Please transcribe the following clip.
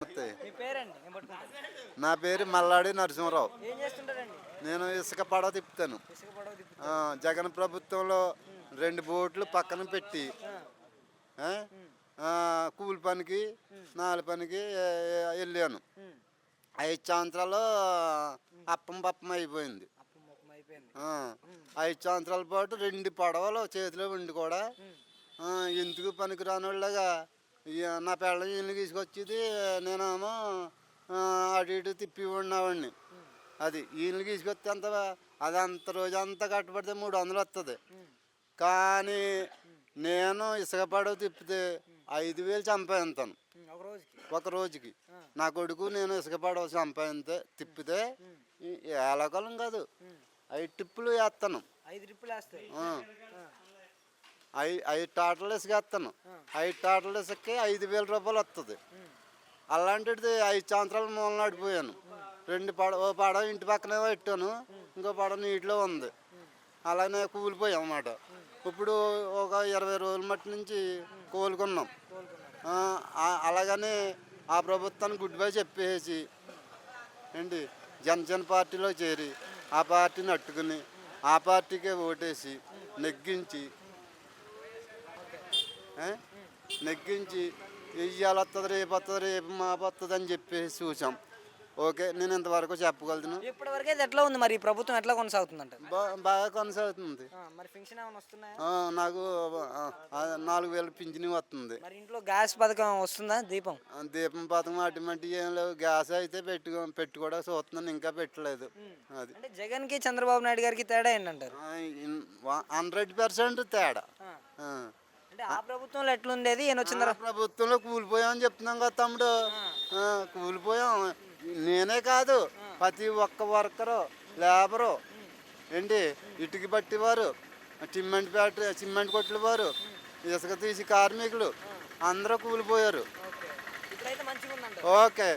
నమస్తే. మీ పేరండి? నేను పట్టుకుంటాను. నా పేరు మల్లాడి నరసింహరావు. ఏం చేస్తుంటారండి? నేను ఇసుక పడవ తిప్పుతాను. ఇసుక పడవ తిప్పుతారు. జగన్ ప్రభుత్వంలో 2 బోట్లు పక్కన పెట్టి ఆ, ఆ, కూలి పనికి 4 పనికి వెళ్ళాను. ఉమ్, 5 సంవత్సరాలు అప్పం పప్పం అయిపోయింది. అప్పుడు మొక్కం అయిపోయింది. 5 సంవత్సరాల పాటు 2 పడవలు చేతిలో ఉండి కూడా ఉమ్, ఎందుకు పనికి రానోళ్ళగా నా పెళ్ళం ఇల్లు తీసుకొచ్చేది. నేనేమో అటు ఇటు తిప్పి ఉన్నవాడిని. ఉమ్, అది ఈయనకి తీసుకొస్తే అది అంత రోజంతా కట్టబడితే 300 వస్తుంది. ఉమ్, కానీ నేను ఇసుక పడవ తిప్పితే 5,000 సంపాదిస్తాను ఒక రోజుకి. ఒక రోజుకి. ఆ, నా కొడుకు నేను ఇసుక పడవ తిప్పితే ఉమ్, ఏలకాలం కాదు, ఉమ్, 5 టిప్పులు వేస్తాను. 5 ట్రిప్పులు వేస్తాయి. ఆ, ఆ, 5 టాటలు ఇసుక వేస్తాను. ఆ, 5 టాటలు ఇసుకకి 5,000 రూపాయలు వస్తుంది. ఉమ్, అలాంటిది 5 సంవత్సరాలు మూల నడిపోయాను. 2 పడవ, ఓ పడవ ఇంటి పక్కనే పెట్టాను, ఇంకో పడవ నీటిలో ఉంది. ఉమ్, అలానే కూలిపోయాం అన్నమాట. ఇప్పుడు ఒక 20 రోజుల మట్టి నుంచి కోలుకున్నాం. కోలుకున్నారు. అలాగని ఆ ప్రభుత్వాన్ని గుడ్ బై చెప్పేసి ఏంటి జనసేన పార్టీలో చేరి ఆ పార్టీని అట్టుకుని ఆ పార్టీకే ఓటేసి నెగ్గించి ఏ? నెగ్గించి ఇవాళ వస్తుంది, రేపు వస్తుంది, రేపు మాపు వస్తుంది అని చెప్పేసి చూసాం. ఓకే, నేను ఇంతవరకు చెప్పగలుగుతాను. ఇప్పటి వరకు అయితే ఎట్లా ఉంది మరి ఈ ప్రభుత్వం ఎట్లా కొనసాగుతుందంట? బాగా కొనసాగుతుంది. మరి పెన్షన్ ఏమైనా వస్తున్నాయా? నాకు 4,000 పింఛను వస్తుంది. మరి ఇంట్లో గ్యాస్ పథకం వస్తుందా? దీపం దీపం పథకం అటువంటి ఏం లేవు. గ్యాస్ అయితే పెట్టుకోవడానికి చూస్తున్నాను, ఇంకా పెట్టలేదు. అది అంటే జగన్ కి చంద్రబాబు నాయుడు గారికి తేడా ఏంటంటారు? 100% తేడా. ఆ, ఆ. అంటే ఆ ప్రభుత్వంలో ఎట్లుండేది, ఈయన వచ్చిన ఆ తర్వాత? ప్రభుత్వంలో కూలిపోయామని చెప్తున్నాం కదా తమ్ముడు. కూలిపోయాం. నేనే కాదు, ప్రతి ఒక్క వర్కరు, లేబరు ఏంటి, ఇటుక పట్టేవారు, సిమెంట్ కొట్ల వారు, ఇసుక తీసి కార్మికులు అందరూ కూలిపోయారు. ఓకే, ఇప్పుడైతే మంచిగా ఉందంట. ఓకే.